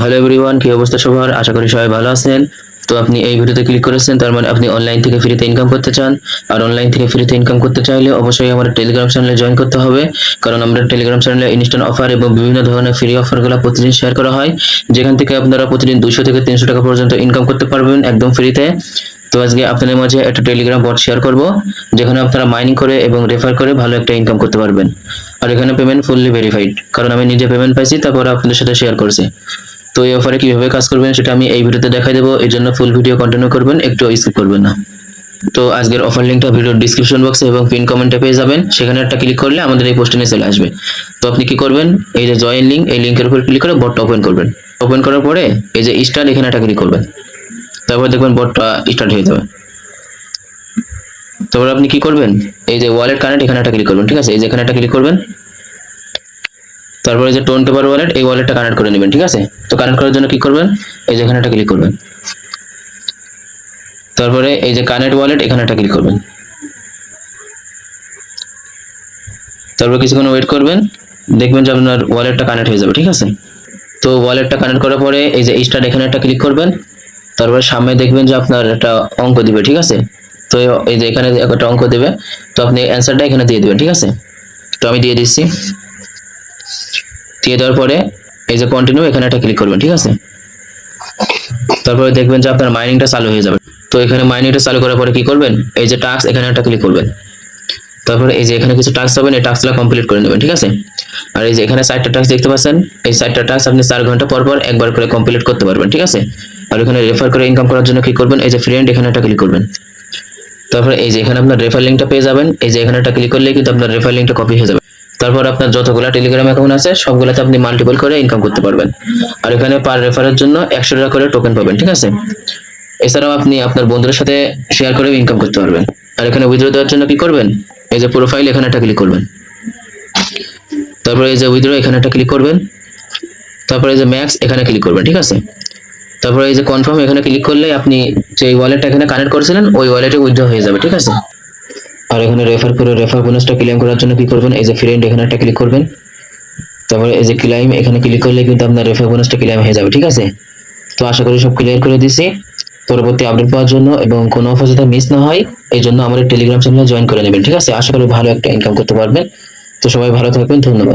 Hello everyone, কি অবস্থা সবার? আশা করি সবাই ভালো আছেন। তো আপনি এই ভিডিওতে ক্লিক করেছেন, তার মানে আপনি অনলাইন থেকে ফ্রিতে ইনকাম করতে চান। আর অনলাইন থেকে ফ্রিতে ইনকাম করতে চাইলে অবশ্যই আমার টেলিগ্রাম চ্যানেলে জয়েন করতে হবে, কারণ আমরা টেলিগ্রাম চ্যানেলে ইনস্ট্যান্ট অফার এবং বিভিন্ন ধরনের ফ্রি অফারগুলো প্রতিদিন শেয়ার করা হয়, যেখান থেকে আপনারা প্রতিদিন 200 থেকে 300 টাকা পর্যন্ত ইনকাম করতে পারবেন একদম ফ্রিতে। তো আজকে আপনাদের মাঝে একটা টেলিগ্রাম বট শেয়ার করব, যেখানে আপনারা মাইনিং করে এবং রেফার করে ভালো একটা ইনকাম করতে পারবেন। আর এখানে পেমেন্ট ফুললি ভেরিফাইড, কারণ আমি নিজে পেমেন্ট পাইছি, তারপর আপনাদের সাথে শেয়ার করছি। তো এই অফারে কিভাবে কাজ করবেন সেটা আমি এই ভিডিওতে দেখাই দেবো, এর জন্য ফুল ভিডিও কন্টিনিউ করবেন, একটু স্কিপ করবেন না। তো আজকের অফার লিংকটা ভিডিওর ডিসক্রিপশন বক্সে এবং পিন কমেন্টে পেয়ে যাবেন, সেখানে একটা ক্লিক করলে আমাদের এই পোস্টে নিয়ে চলে আসবে। তো আপনি কি করবেন, এই যে জয়েন লিংক, এই লিংকের উপর ক্লিক করে বটটা ওপেন করবেন। ওপেন করার পরে এই যে স্টার্ট, এখানে একটা ক্লিক করবেন, তারপর দেখবেন বটটা স্টার্ট হয়ে যাবে। তারপর আপনি কি করবেন, এই যে ওয়ালেট কানেক্ট, এখানে একটা ক্লিক করবেন, ঠিক আছে? এই যে এখানে একটা ক্লিক করবেন, তারপরে যে টোন পেপার ওয়ালেট, এই ওয়ালেটটা কানেক্ট করে নেবেন, ঠিক আছে? তো কানেক্ট করার জন্য কি করবেন, এই যে এখানে একটা ক্লিক করবেন, তারপরে এই যে কানেক্ট ওয়ালেট, এখানে একটা ক্লিক করবেন, তারপর কিছুক্ষণ ওয়েট করবেন, দেখবেন যে আপনার ওয়ালেটটা কানেক্ট হয়ে যাবে, ঠিক আছে? তো ওয়ালেটটা কানেক্ট করার পরে এই যে স্টার্ট, এখানে একটা ক্লিক করবেন, তারপরে সামনে দেখবেন যে আপনার একটা অঙ্ক দিবে, ঠিক আছে? তো এই যে এখানে একটা অঙ্ক দিবে, তো আপনি অ্যান্সারটা এখানে দিয়ে দিবেন, ঠিক আছে? তো আমি দিয়ে দিচ্ছি। দিয়ে দেওয়ার পরে এই যে কন্টিনিউ, এখানে একটা ক্লিক করবেন, ঠিক আছে? তারপরে দেখবেন যে আপনার মাইনিংটা চালু হয়ে যাবে। তো এখানে মাইনিংটা চালু করার পরে কি করবেন, এই যে টাস্ক, এখানে একটা ক্লিক করবেন, তারপরে এই যে এখানে কিছু টাস্ক পাবেন, এই টাস্কগুলো কমপ্লিট করে নেবেন, ঠিক আছে? আর এই যে এখানে 4টা টাস্ক দেখতে পাচ্ছেন, এই 4টা টাস্ক আপনি 4 ঘন্টা পর পর একবার করে কমপ্লিট করতে পারবেন, ঠিক আছে? আর এখানে রেফার করে ইনকাম করার জন্য কি করবেন, এই যে ফ্রেন্ড, এখানে একটা ক্লিক করবেন, তারপরে এই যে এখানে আপনার রেফার লিংকটা পেয়ে যাবেন, এই যে এখানে একটা ক্লিক করলে কিন্তু আপনার রেফার লিংকটা কপি হয়ে যাবে। তারপর আপনার যতগুলো টেলিগ্রাম অ্যাকাউন্ট আছে সবগুলোতে আপনি মাল্টিপল করে ইনকাম করতে পারবেন। আর এখানে পার রেফারের জন্য 100 টাকা করে টোকেন পাবেন, ঠিক আছে? এছাড়াও আপনি আপনার বন্ধুদের সাথে শেয়ার করে ইনকাম করতে পারবেন। আর এখানে উইথড্র দেওয়ার জন্য কি করবেন, এই যে প্রোফাইল, এখানে একটা ক্লিক করবেন, তারপরে এই যে উইথড্র, এখানে একটা ক্লিক করবেন, তারপরে এই যে ম্যাক্স, এখানে ক্লিক করবেন, ঠিক আছে? তারপরে এই যে কনফার্ম, এখানে ক্লিক করলে আপনি যে ওয়ালেটটা এখানে কানেক্ট করেছিলেন ওই ওয়ালেটে উইথড্র হয়ে যাবে, ঠিক আছে? আর এখানে রেফার করে রেফার বোনাসটা ক্লেম করার জন্য কি করবেন, এই যে ফ্রেন্ড, এখানে একটা ক্লিক করবেন, তারপরে এই যে ক্লাইম, এখানে ক্লিক করলে কিন্তু আপনার রেফার বোনাসটা ক্লেম হয়ে যাবে, ঠিক আছে? তো আশা করি সব ক্লিয়ার করে দিয়েছি। পরবর্তী আপডেট পাওয়ার জন্য এবং কোনো অফার যাতে মিস না হয়, এই জন্য আমাদের টেলিগ্রাম চ্যানেলে জয়েন করে নেবেন, ঠিক আছে? আশা করি ভালো একটা ইনকাম করতে পারবেন। তো সবাই ভালো থাকবেন, ধন্যবাদ।